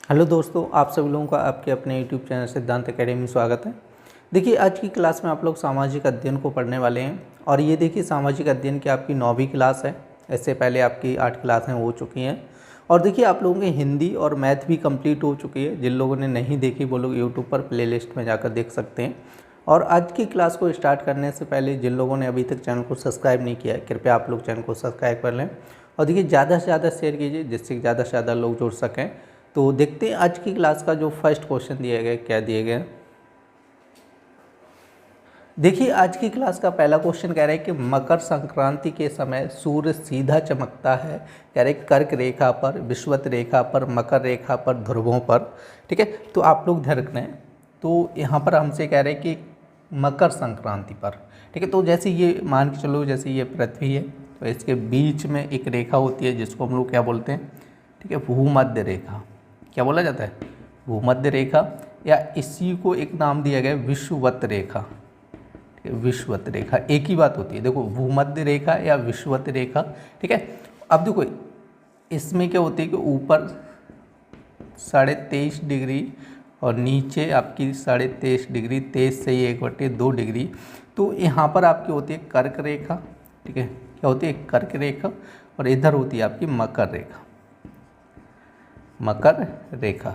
Hello दोस्तों, आप सभी लोगों का आपके अपने यूट्यूब चैनल सिद्धांत एकेडमी में स्वागत है। देखिए, आज की क्लास में आप लोग सामाजिक अध्ययन को पढ़ने वाले हैं और ये देखिए सामाजिक अध्ययन की आपकी 9वीं क्लास है। इससे पहले आपकी 8 क्लासें हो चुकी हैं और देखिए आप लोगों की हिंदी और मैथ भी कंप्लीट हो चुकी है। जिन लोगों ने नहीं देखी वो लोग यूट्यूब पर प्लेलिस्ट में जाकर देख सकते हैं। और आज की क्लास को स्टार्ट करने से पहले जिन लोगों ने अभी तक चैनल को सब्सक्राइब नहीं किया है, कृपया आप लोग चैनल को सब्सक्राइब कर लें और देखिए ज़्यादा से ज़्यादा शेयर कीजिए जिससे ज़्यादा से ज़्यादा लोग जुड़ सकें। तो देखते हैं आज की क्लास का जो फर्स्ट क्वेश्चन दिया गया क्या दिए गए। देखिए आज की क्लास का पहला क्वेश्चन कह रहा है कि मकर संक्रांति के समय सूर्य सीधा चमकता है। कह रहे कर्क रेखा पर, विषुवत रेखा पर, मकर रेखा पर, ध्रुवों पर। ठीक है, तो आप लोग ध्यान रखना है। तो यहाँ पर हमसे कह रहे हैं कि मकर संक्रांति पर, ठीक है, तो जैसे ये मान के चलो जैसे ये पृथ्वी है तो इसके बीच में एक रेखा होती है जिसको हम लोग क्या बोलते हैं, ठीक है, भूमध्य रेखा। क्या बोला जाता है? भूमध्य रेखा, या इसी को एक नाम दिया गया विषुवत रेखा। ठीक है, विषुवत रेखा एक ही बात होती है। देखो भूमध्य रेखा या विषुवत रेखा, ठीक है। अब देखो इसमें क्या होती है कि ऊपर 23.5 डिग्री और नीचे आपकी 23.5 डिग्री, 23 से 1/2 डिग्री। तो यहाँ पर आपकी होती है कर्क रेखा, ठीक है, क्या होती है कर्क रेखा, और इधर होती है आपकी मकर रेखा, मकर रेखा।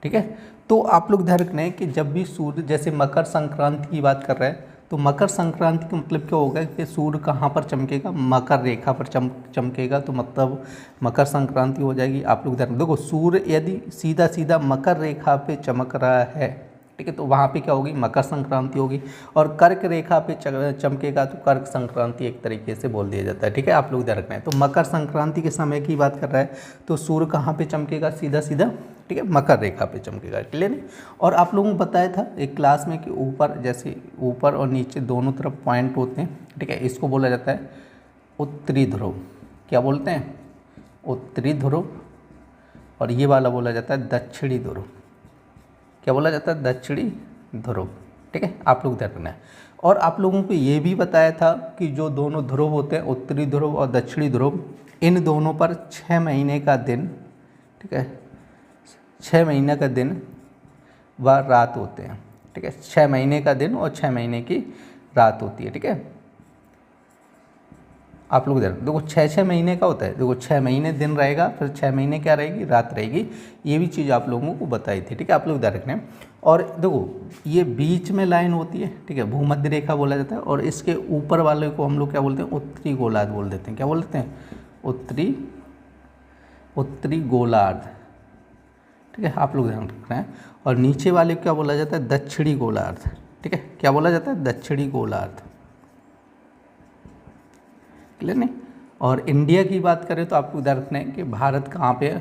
ठीक है, तो आप लोग ध्यान रखना है कि जब भी सूर्य, जैसे मकर संक्रांति की बात कर रहे हैं तो मकर संक्रांति का मतलब क्या होगा कि सूर्य कहाँ पर चमकेगा? मकर रेखा पर चमकेगा, तो मतलब मकर संक्रांति हो जाएगी। आप लोग ध्यान देखो, सूर्य यदि सीधा सीधा मकर रेखा पे चमक रहा है, ठीक है, तो वहाँ पे क्या होगी? मकर संक्रांति होगी। और कर्क रेखा पे चमकेगा तो कर्क संक्रांति एक तरीके से बोल दिया जाता है। ठीक है, आप लोग ध्यान रखना है। तो मकर संक्रांति के समय की बात कर रहा है तो सूर्य कहाँ पे चमकेगा? सीधा सीधा, ठीक है, मकर रेखा पे चमकेगा। क्लियर है? और आप लोगों को बताया था एक क्लास में कि ऊपर, जैसे ऊपर और नीचे दोनों तरफ पॉइंट होते हैं, ठीक है, इसको बोला जाता है उत्तरी ध्रुव। क्या बोलते हैं? उत्तरी ध्रुव। और ये वाला बोला जाता है दक्षिणी ध्रुव। क्या बोला जाता है? दक्षिणी ध्रुव। ठीक है, आप लोग ध्यान रखना है। और आप लोगों को ये भी बताया था कि जो दोनों ध्रुव होते हैं, उत्तरी ध्रुव और दक्षिणी ध्रुव, इन दोनों पर 6 महीने का दिन, ठीक है, 6 महीने का दिन व रात होते हैं। ठीक है, 6 महीने का दिन और 6 महीने की रात होती है। ठीक है, आप लोग देखो 6 महीने का होता है। देखो 6 महीने दिन रहेगा, फिर 6 महीने क्या रहेगी? रात रहेगी। ये भी चीज़ आप लोगों को बताई थी। ठीक है, आप लोग ध्यान रखना है। और देखो ये बीच में लाइन होती है, ठीक है, भूमध्य रेखा बोला जाता है। और इसके ऊपर वाले को हम लोग क्या बोलते हैं? उत्तरी गोलार्ध बोल देते हैं। क्या बोल देते हैं? उत्तरी गोलार्ध। ठीक है, आप लोग ध्यान रखना है। और नीचे वाले को क्या बोला जाता है? दक्षिणी गोलार्ध। ठीक है, क्या बोला जाता है? दक्षिणी गोलार्ध। क्लियर नहीं? और इंडिया की बात करें तो आपको ध्यान रखना है कि भारत कहाँ पे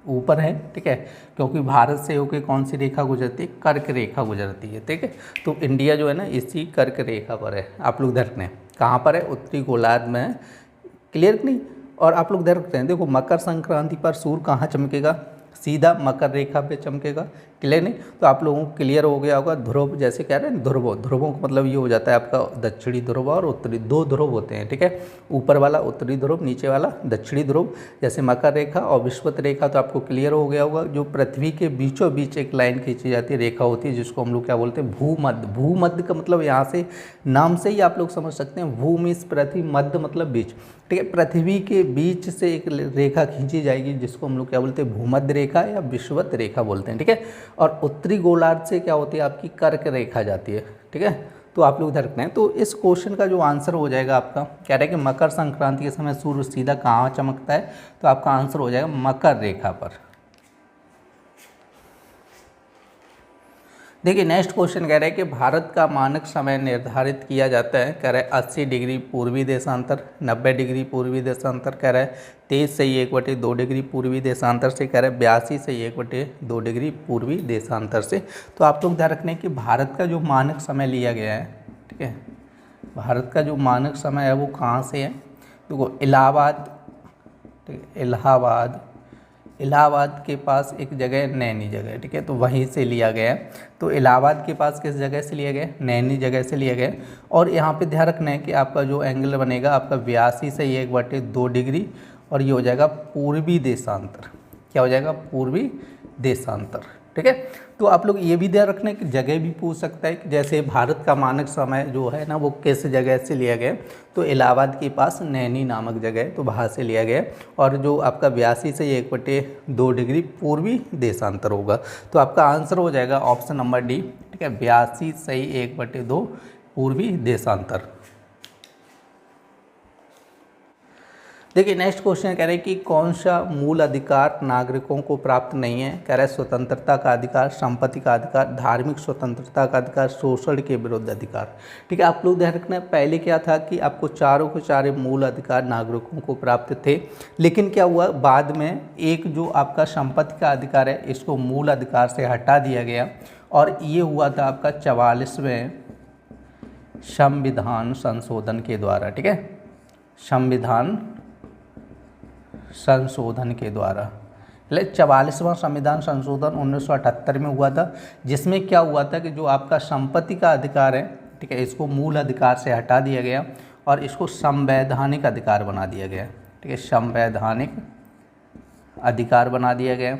ऊपर है, ठीक है, क्योंकि भारत से होकर कौन सी रेखा गुजरती है? कर्क रेखा गुजरती है। ठीक है, तो इंडिया जो है ना इसी कर्क रेखा पर है। आप लोग ध्यान रखना है कहाँ पर है? उत्तरी गोलार्ध में है। क्लियर नहीं? और आप लोग ध्यान रखते हैं, देखो मकर संक्रांति पर सूर्य कहाँ चमकेगा? सीधा मकर रेखा पे चमकेगा। क्लियर नहीं? तो आप लोगों को क्लियर हो गया होगा। ध्रुव जैसे कह रहे हैं ध्रुवों, ध्रुवों का मतलब ये हो जाता है आपका दक्षिणी ध्रुव और उत्तरी, 2 ध्रुव होते हैं। ठीक है, ऊपर वाला उत्तरी ध्रुव, नीचे वाला दक्षिणी ध्रुव। जैसे मकर रेखा और विषुवत रेखा तो आपको क्लियर हो गया होगा। जो पृथ्वी के बीचों बीच एक लाइन खींची जाती है, रेखा होती है, जिसको हम लोग क्या बोलते हैं? भूमध्य। भूमध्य का मतलब यहाँ से नाम से ही आप लोग समझ सकते हैं, भूमि पृथ्वी, मध्य मतलब बीच। ठीक है, पृथ्वी के बीच से एक रेखा खींची जाएगी जिसको हम लोग क्या बोलते हैं? भूमध्य रेखा या विषुवत रेखा बोलते हैं। ठीक है, और उत्तरी गोलार्ध से क्या होती है? आपकी कर्क रेखा जाती है। ठीक है, तो आप लोग ध्यान रखना है। तो इस क्वेश्चन का जो आंसर हो जाएगा आपका, कह रहा है कि मकर संक्रांति के समय सूर्य सीधा कहाँ चमकता है? तो आपका आंसर हो जाएगा मकर रेखा पर। देखिए नेक्स्ट क्वेश्चन कह रहा है कि भारत का मानक समय निर्धारित किया जाता है। कह रहा है 80 डिग्री पूर्वी देशांतर, 90 डिग्री पूर्वी देशांतर, कह रहा है 23 से 1/2 डिग्री पूर्वी देशांतर से, कह रहा है 82 से 1/2 डिग्री पूर्वी देशांतर से। तो आप लोग ध्यान रखने कि भारत का जो मानक समय लिया गया है, ठीक है, भारत का जो मानक समय है वो कहाँ से है? देखो इलाहाबाद, ठीक है, इलाहाबाद के पास एक जगह नैनी जगह, ठीक है, तो वहीं से लिया गया है। तो इलाहाबाद के पास किस जगह से लिया गया? नैनी जगह से लिया गया। और यहाँ पे ध्यान रखना है कि आपका जो एंगल बनेगा आपका 82 से 1/2 डिग्री, और ये हो जाएगा पूर्वी देशांतर। क्या हो जाएगा, पूर्वी देशांतर। ठीक है, तो आप लोग ये भी ध्यान रखना है कि जगह भी पूछ सकता है कि जैसे भारत का मानक समय जो है ना वो किस जगह से लिया गया, तो इलाहाबाद के पास नैनी नामक जगह है, तो वहाँ से लिया गया। और जो आपका 82 से 1/2 डिग्री पूर्वी देशांतर होगा। तो आपका आंसर हो जाएगा ऑप्शन नंबर डी। ठीक है, 82 से 1/2 पूर्वी देशांतर। देखिए नेक्स्ट क्वेश्चन कह रहे हैं कि कौन सा मूल अधिकार नागरिकों को प्राप्त नहीं है। कह रहे हैं स्वतंत्रता का अधिकार, संपत्ति का अधिकार, धार्मिक स्वतंत्रता का अधिकार, शोषण के विरुद्ध अधिकार। ठीक है, आप लोग ध्यान रखना, पहले क्या था कि आपको चारों के चारे मूल अधिकार नागरिकों को प्राप्त थे, लेकिन क्या हुआ बाद में एक जो आपका संपत्ति का अधिकार है इसको मूल अधिकार से हटा दिया गया, और ये हुआ था आपका 44वें संविधान संशोधन के द्वारा। ठीक है, संविधान संशोधन के द्वारा, 44वां संविधान संशोधन 1978 में हुआ था, जिसमें क्या हुआ था कि जो आपका संपत्ति का अधिकार है, ठीक है, इसको मूल अधिकार से हटा दिया गया और इसको संवैधानिक अधिकार बना दिया गया। ठीक है, संवैधानिक अधिकार बना दिया गया,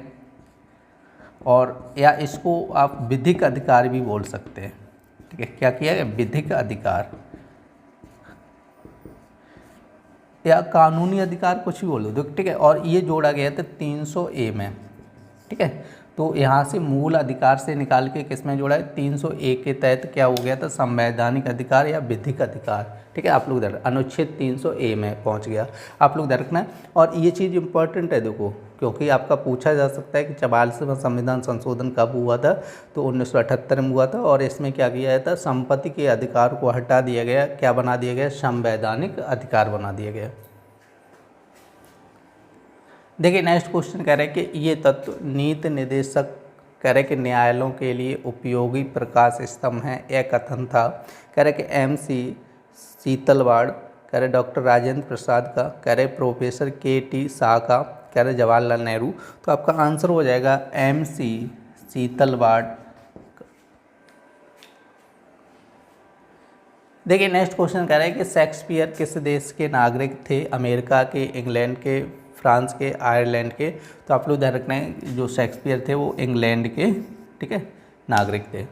और या इसको आप विधिक अधिकार भी बोल सकते हैं। ठीक है, क्या किया गया, विधिक अधिकार या कानूनी अधिकार, कुछ भी बोलो। ठीक है, और ये जोड़ा गया था 300A में। ठीक है, तो यहाँ से मूल अधिकार से निकाल के किस में जोड़ा है, 300A के तहत क्या हो गया था, संवैधानिक अधिकार या विधिक अधिकार। ठीक है, आप लोग अनुच्छेद 300A में पहुँच गया, आप लोग रखना है। और ये चीज़ इंपॉर्टेंट है देखो, क्योंकि आपका पूछा जा सकता है कि 44वां संविधान संशोधन कब हुआ था, तो 1978 में हुआ था, और इसमें क्या किया गया था, संपत्ति के अधिकार को हटा दिया गया, क्या बना दिया गया, संवैधानिक अधिकार बना दिया गया। देखिए नेक्स्ट क्वेश्चन कह रहे हैं कि ये तत्व नीति निदेशक कह रहे कि न्यायालयों के लिए उपयोगी प्रकाश स्तंभ हैं, यह कथन था। कह रहे कि MC शीतलवाड़, कह रहे डॉक्टर राजेंद्र प्रसाद का, कह रहे प्रोफेसर KT शाह का, कह रहे जवाहरलाल नेहरू। तो आपका आंसर हो जाएगा MC शीतलवाड़। देखिए नेक्स्ट क्वेश्चन कह रहे हैं कि शेक्सपियर किस देश के नागरिक थे, अमेरिका के, इंग्लैंड के, फ्रांस के, आयरलैंड के। तो आप लोग ध्यान रखना है जो शेक्सपियर थे वो इंग्लैंड के, ठीक है, नागरिक थे।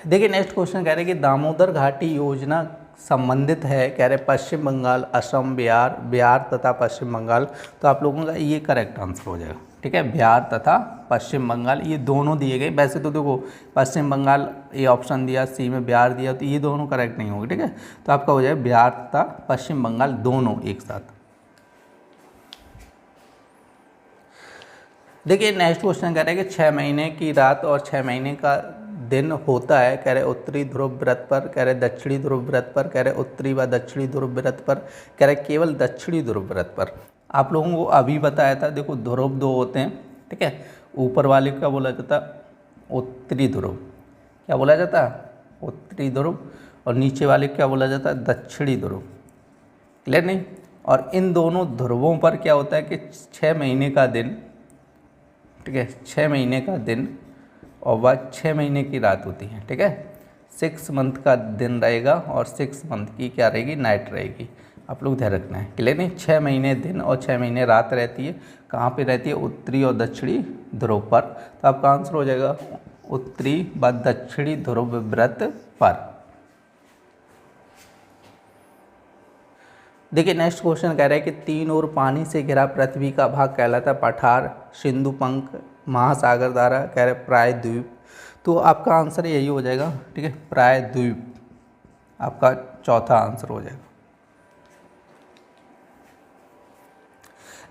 देखिए नेक्स्ट क्वेश्चन कह रहे हैं कि दामोदर घाटी योजना संबंधित है, कह रहे पश्चिम बंगाल, असम, बिहार, बिहार तथा पश्चिम बंगाल। तो आप लोगों का ये करेक्ट आंसर हो जाएगा। ठीक है, बिहार तथा पश्चिम बंगाल ये दोनों दिए गए। वैसे तो देखो पश्चिम बंगाल ये ऑप्शन दिया, सी में बिहार दिया, तो ये दोनों करेक्ट नहीं होंगे। ठीक है, तो आपका हो जाए बिहार तथा पश्चिम बंगाल दोनों एक साथ। देखिए नेक्स्ट क्वेश्चन कह रहे हैं कि 6 महीने की रात और 6 महीने का दिन होता है, कह रहे उत्तरी ध्रुव व्रत पर, कह रहे दक्षिणी ध्रुव व्रत पर, कह रहे उत्तरी व दक्षिणी ध्रुव व्रत पर, कह रहे केवल दक्षिणी ध्रुव व्रत पर। आप लोगों को अभी बताया था, देखो ध्रुव 2 होते हैं। ठीक है, ऊपर वाले क्या बोला जाता, उत्तरी ध्रुव, क्या बोला जाता, उत्तरी ध्रुव, और नीचे वाले क्या बोला जाता, दक्षिणी ध्रुव। क्लियर नहीं। और इन दोनों ध्रुवों पर क्या होता है कि 6 महीने का दिन, ठीक है, 6 महीने का दिन और वह 6 महीने की रात होती है। ठीक है, 6 मंथ का दिन रहेगा और 6 मंथ की क्या रहेगी, नाइट रहेगी। आप लोग ध्यान रखना है। क्लियर नहीं, 6 महीने दिन और 6 महीने रात रहती है। कहाँ पे रहती है, उत्तरी और दक्षिणी ध्रुव पर। तो आपका आंसर हो जाएगा उत्तरी व दक्षिणी ध्रुव व्रत पर। देखिए नेक्स्ट क्वेश्चन कह रहा है कि 3 ओर पानी से घिरा पृथ्वी का भाग कहलाता पठार, सिंधु पंख, महासागर द्वारा, कह रहे प्रायद्वीप। तो आपका आंसर यही हो जाएगा। ठीक है, प्रायद्वीप आपका चौथा आंसर हो जाएगा।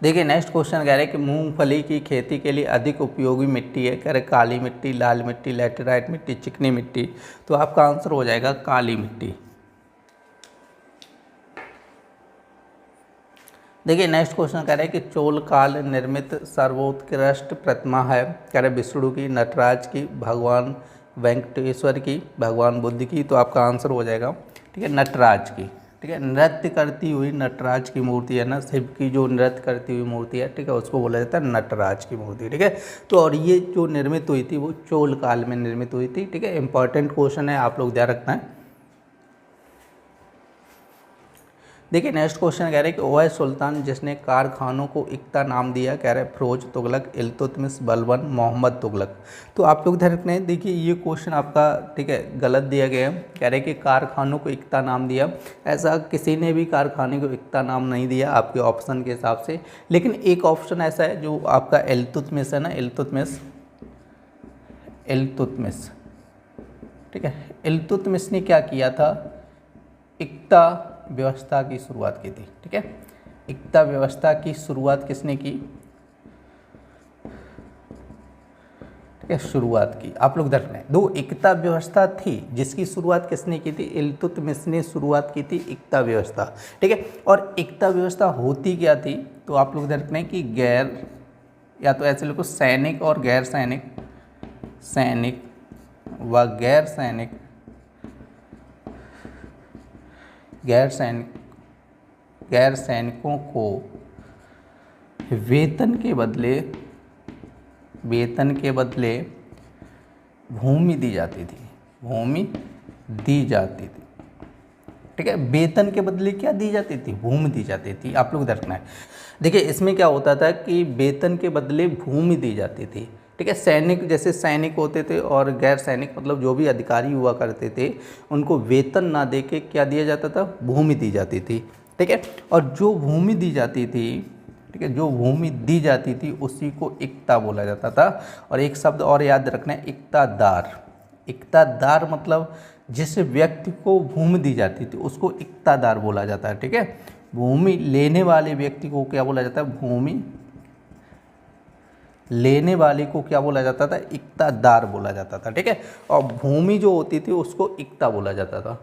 देखिए नेक्स्ट क्वेश्चन कह रहे हैं कि मूंगफली की खेती के लिए अधिक उपयोगी मिट्टी है, कह रहे काली मिट्टी, लाल मिट्टी, लैटेराइट मिट्टी, चिकनी मिट्टी। तो आपका आंसर हो जाएगा काली मिट्टी। देखिए नेक्स्ट क्वेश्चन कह रहे हैं कि चोल काल निर्मित सर्वोत्कृष्ट प्रतिमा है, कह रहे विष्णु की, नटराज की, भगवान वेंकटेश्वर की, भगवान बुद्ध की। तो आपका आंसर हो जाएगा, ठीक है, नटराज की। ठीक है, नृत्य करती हुई नटराज की मूर्ति है ना, शिव की जो नृत्य करती हुई मूर्ति है, ठीक है, उसको बोला जाता है नटराज की मूर्ति। ठीक है, तो और ये जो निर्मित हुई थी वो चोल काल में निर्मित हुई थी। ठीक है, इंपॉर्टेंट क्वेश्चन है, आप लोग ध्यान रखना है। देखिए नेक्स्ट क्वेश्चन कह रहे हैं कि ओवैस सुल्तान जिसने कारखानों को इक्ता नाम दिया, कह रहे हैं फिरोज तुगलक, इल्तुतमिश, बलबन, मोहम्मद तुगलक। तो आप लोग ध्यान रखना है, देखिए ये क्वेश्चन आपका ठीक है गलत दिया गया है। कह रहे हैं कि कारखानों को इक्ता नाम दिया, ऐसा किसी ने भी कारखाने को इक्ता नाम नहीं दिया आपके ऑप्शन के हिसाब से। लेकिन एक ऑप्शन ऐसा है जो आपका इल्तुतमिश है ना, इल्तुतमिश, इल्तुतमिश ठीक है। इल्तुतमिश ने क्या किया था, इक्ता व्यवस्था की शुरुआत की थी। ठीक है, इक्ता व्यवस्था की शुरुआत किसने की, ठीक है, शुरुआत की। आप लोग देख रहे हैं, दो इक्ता व्यवस्था थी जिसकी शुरुआत किसने की थी, इल्तुतमिश ने शुरुआत की थी इक्ता व्यवस्था। ठीक है, और इक्ता व्यवस्था होती क्या थी, तो आप लोग देख रहे हैं कि गैर, या तो ऐसे लिखो सैनिक और गैर सैनिक, सैनिक व गैर सैनिक, गैर सैनिकों को वेतन के बदले भूमि दी जाती थी, भूमि दी जाती थी। ठीक है, वेतन के बदले क्या दी जाती थी, भूमि दी जाती थी। आप लोग देखना है, देखिए इसमें क्या होता था कि वेतन के बदले भूमि दी जाती थी। ठीक है, सैनिक जैसे सैनिक होते थे और गैर सैनिक मतलब जो भी अधिकारी हुआ करते थे उनको वेतन ना दे के क्या दिया जाता था, भूमि दी जाती थी। ठीक है, और जो भूमि दी जाती थी, ठीक है, जो भूमि दी जाती थी उसी को इक्ता बोला जाता था। और एक शब्द और याद रखना है, इक्तादार। इक्तादार मतलब जिस व्यक्ति को भूमि दी जाती थी उसको इक्तादार बोला जाता है। ठीक है, भूमि लेने वाले व्यक्ति को क्या बोला जाता है, भूमि लेने वाले को क्या बोला जाता था, इक्तादार बोला जाता था। ठीक है, और भूमि जो होती थी उसको इक्ता बोला जाता था।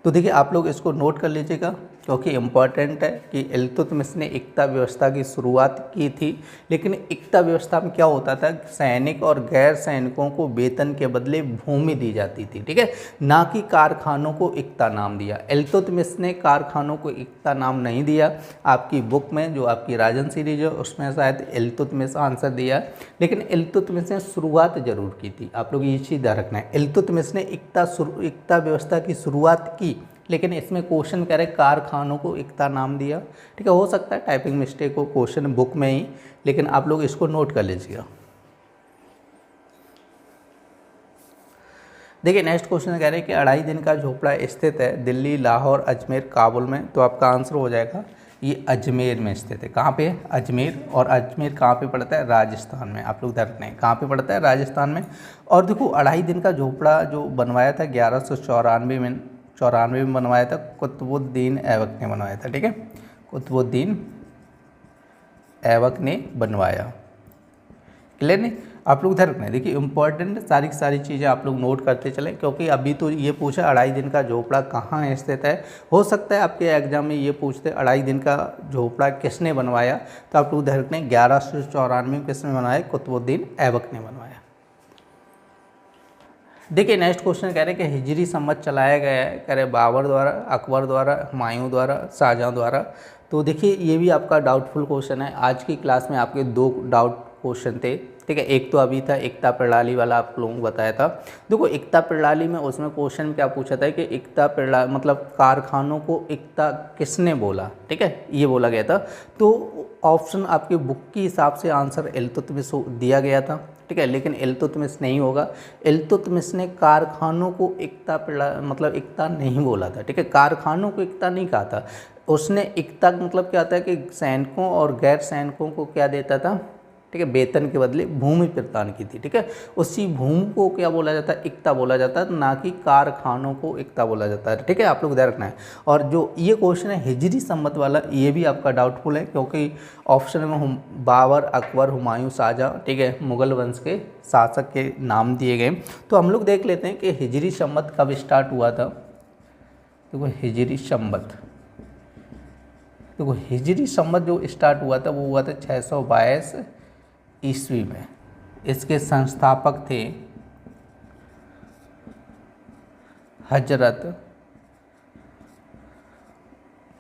तो देखिए आप लोग इसको नोट कर लीजिएगा क्योंकि इम्पॉर्टेंट है कि इल्तुतमिश ने इक्ता व्यवस्था की शुरुआत की थी। लेकिन इक्ता व्यवस्था में क्या होता था, सैनिक और गैर सैनिकों को वेतन के बदले भूमि दी जाती थी। ठीक है, ना कि कारखानों को इक्ता नाम दिया। इल्तुतमिश ने कारखानों को इक्ता नाम नहीं दिया। आपकी बुक में जो आपकी राजन सीरीज है उसमें शायद इल्तुतमिश आंसर दिया, लेकिन इल्तुतमिश ने शुरुआत जरूर की थी। आप लोग ये चीज़ ध्यान रखना है, इल्तुतमिश ने इक्ता व्यवस्था की शुरुआत की, लेकिन इसमें क्वेश्चन कह रहे कारखानों को इक्ता नाम दिया। ठीक है, हो सकता है टाइपिंग मिस्टेक हो क्वेश्चन बुक में ही, लेकिन आप लोग इसको नोट कर लीजिएगा। देखिए नेक्स्ट क्वेश्चन कह रहे हैं कि 2.5 दिन का झोपड़ा स्थित है दिल्ली, लाहौर, अजमेर, काबुल में। तो आपका आंसर हो जाएगा ये अजमेर में स्थित है। कहाँ पे है, अजमेर। और अजमेर कहाँ पे पड़ता है, राजस्थान में। आप लोग ध्यान रखना है कहाँ पे पड़ता है, राजस्थान में। और देखो 2.5 दिन का झोपड़ा जो बनवाया था 1194 में बनवाया था, कुतुबुद्दीन ऐबक ने बनवाया था। ठीक है, कुतुबुद्दीन ऐबक ने बनवाया। क्लियर नहीं, आप लोग ध्यान रखना है। देखिए इंपॉर्टेंट सारी की सारी चीज़ें आप लोग नोट करते चलें, क्योंकि अभी तो ये पूछा 2.5 दिन का झोपड़ा कहाँ स्थित है। हो सकता है आपके एग्जाम में ये पूछते 2.5 दिन का झोपड़ा किसने बनवाया, तो आप लोग ध्यान रखना है 1194 किसने बनवाया, कुतुबुद्दीन ऐबक ने बनवाया। देखिए नेक्स्ट क्वेश्चन कह रहे हैं कि हिजरी संवत चलाया गया है, कह रहे बाबर द्वारा, अकबर द्वारा, हुमायूं द्वारा, शाहजहां द्वारा। तो देखिए ये भी आपका डाउटफुल क्वेश्चन है। आज की क्लास में आपके 2 डाउट क्वेश्चन थे। ठीक है, एक तो अभी था एकता प्रणाली वाला, आप लोगों को बताया था। देखो एकता प्रणाली में उसमें क्वेश्चन क्या पूछा था कि एकता प्रणाली मतलब कारखानों को एकता किसने बोला। ठीक है, ये बोला गया था। तो ऑप्शन आपके बुक के हिसाब से आंसर इल्तुतमिश दिया गया था। ठीक है, लेकिन इल्तुतमिश नहीं होगा। इल्तुतमिश ने कारखानों को एकता मतलब एकता नहीं बोला था। ठीक है, कारखानों को एकता नहीं कहा था उसने। एकता मतलब क्या होता है कि सैनिकों और गैर सैनिकों को क्या देता था, ठीक है, वेतन के बदले भूमि प्रदान की थी। ठीक है, उसी भूमि को क्या बोला जाता है, एकता बोला जाता है, ना कि कारखानों को एकता बोला जाता है। ठीक है, आप लोग ध्यान रखना है। और जो ये क्वेश्चन है हिजरी संवत वाला, ये भी आपका डाउटफुल है, क्योंकि ऑप्शन में बाबर, अकबर, हुमायूं, शाहजहां, ठीक है, मुगल वंश के शासक के नाम दिए गए। तो हम लोग देख लेते हैं कि हिजरी संवत कब स्टार्ट हुआ था। देखो हिजरी संवत, देखो हिजरी संवत जो स्टार्ट हुआ था वो हुआ था 622 ईस्वी में। इसके संस्थापक थे हजरत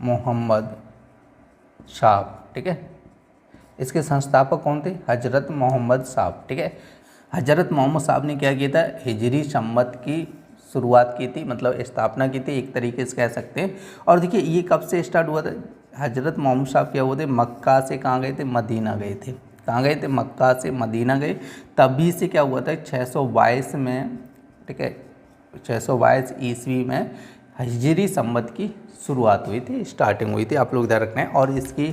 मोहम्मद साहब। ठीक है, इसके संस्थापक कौन थे, हजरत मोहम्मद साहब। ठीक है, हजरत मोहम्मद साहब ने क्या किया था, हिजरी संवत की शुरुआत की थी, मतलब स्थापना की थी एक तरीके से कह सकते हैं। और देखिए ये कब से स्टार्ट हुआ था, हजरत मोहम्मद साहब क्या हुए थे, मक्का से कहाँ गए थे, मदीना गए थे। कहाँ गए थे, मक्का से मदीना गए। तभी से क्या हुआ था 622 में, ठीक है, 622 ईस्वी में हिजरी संवत की शुरुआत हुई थी, स्टार्टिंग हुई थी, आप लोग ध्यान रखना है। और इसकी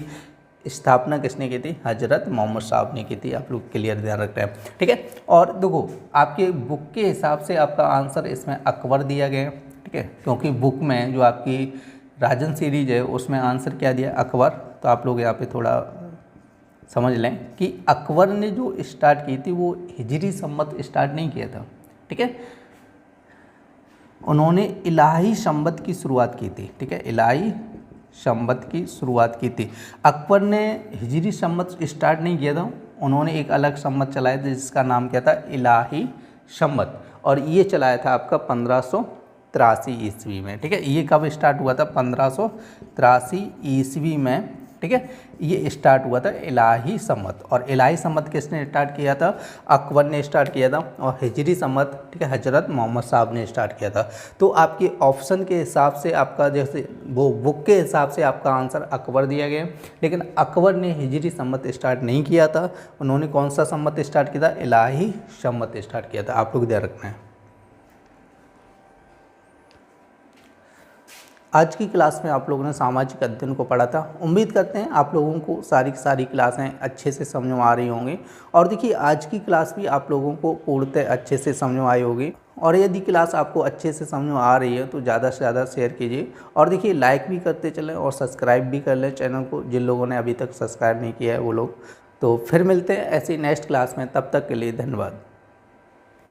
स्थापना किसने की थी, हजरत मोहम्मद साहब ने की थी, आप लोग क्लियर ध्यान रखना है, ठीक है। और देखो आपके बुक के हिसाब से आपका आंसर इसमें अकबर दिया गया है, ठीक है, क्योंकि बुक में जो आपकी राजन सीरीज है उसमें आंसर क्या दिया, अकबर। तो आप लोग यहाँ पे थोड़ा समझ लें कि अकबर ने जो स्टार्ट की थी वो हिजरी संवत स्टार्ट नहीं किया था, ठीक है, उन्होंने इलाही संवत की शुरुआत की थी, ठीक है, इलाही संवत की शुरुआत की थी। अकबर ने हिजरी संवत स्टार्ट नहीं किया था, उन्होंने एक अलग संवत चलाया था जिसका नाम क्या था, इलाही संवत। और ये चलाया था आपका 1583 ईस्वी में, ठीक है। ये कब स्टार्ट हुआ था, 1583 ईस्वी में, ठीक है, ये स्टार्ट हुआ था इलाही संवत। और इलाही संवत किसने स्टार्ट किया था, अकबर ने स्टार्ट किया था। और हिजरी संवत, ठीक है, हजरत मोहम्मद साहब ने स्टार्ट किया था। तो आपके ऑप्शन के हिसाब से आपका जैसे वो बुक के हिसाब से आपका आंसर अकबर दिया गया, लेकिन अकबर ने हिजरी संवत स्टार्ट नहीं किया था, उन्होंने कौन सा संवत स्टार्ट किया था, इलाही संवत स्टार्ट किया था, आप लोग ध्यान रखना है। आज की क्लास में आप लोगों ने सामाजिक अध्ययन को पढ़ा था। उम्मीद करते हैं आप लोगों को सारी की सारी क्लासें अच्छे से समझ में आ रही होंगी। और देखिए आज की क्लास भी आप लोगों को पूर्णतः अच्छे से समझ में आई होगी। और यदि क्लास आपको अच्छे से समझ में आ रही है तो ज़्यादा से ज़्यादा शेयर कीजिए। और देखिए लाइक भी करते चलें और सब्सक्राइब भी कर लें चैनल को, जिन लोगों ने अभी तक सब्सक्राइब नहीं किया है वो लोग। तो फिर मिलते हैं ऐसी नेक्स्ट क्लास में, तब तक के लिए धन्यवाद।